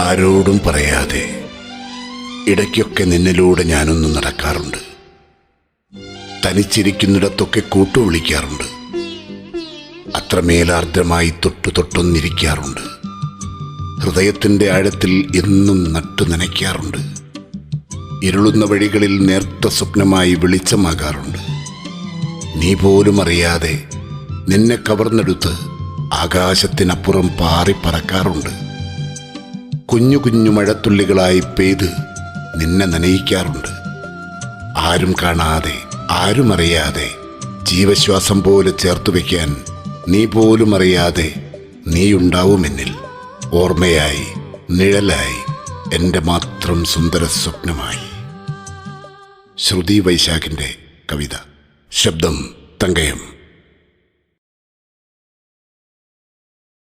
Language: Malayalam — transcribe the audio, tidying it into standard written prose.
ആരോടും പറയാതെ ഇടയ്ക്കൊക്കെ നിന്നിലൂടെ ഞാനൊന്ന് നടക്കാറുണ്ട്. തനിച്ചിരിക്കുന്നിടത്തൊക്കെ കൂട്ടുവിളിക്കാറുണ്ട്. അത്രമേലാർദ്രമായി തൊട്ടൊന്നിരിക്കാറുണ്ട്. ഹൃദയത്തിൻ്റെ ആഴത്തിൽ എന്നും നട്ടു നനയ്ക്കാറുണ്ട്. ഇരുളുന്ന വഴികളിൽ നേർത്ത സ്വപ്നമായി വെളിച്ചമാകാറുണ്ട്. നീ പോലും അറിയാതെ നിന്നെ കവർന്നെടുത്ത് ആകാശത്തിനപ്പുറം പാറിപ്പറക്കാറുണ്ട്. കുഞ്ഞു കുഞ്ഞു മഴത്തുള്ളികളായി പെയ്ത് നിന്നെ നനയിക്കാറുണ്ട്. ആരും കാണാതെ ആരും അറിയാതെ ജീവശ്വാസം പോലെ ചേർത്തു വയ്ക്കാൻ നീ പോലും അറിയാതെ നീയുണ്ടാവുമെന്നിൽ, ഓർമ്മയായി, നിഴലായി, എൻ്റെ മാത്രം സുന്ദര സ്വപ്നമായി. ശ്രുതി വൈശാഖിൻ്റെ കവിത. ശബ്ദം തങ്കയം.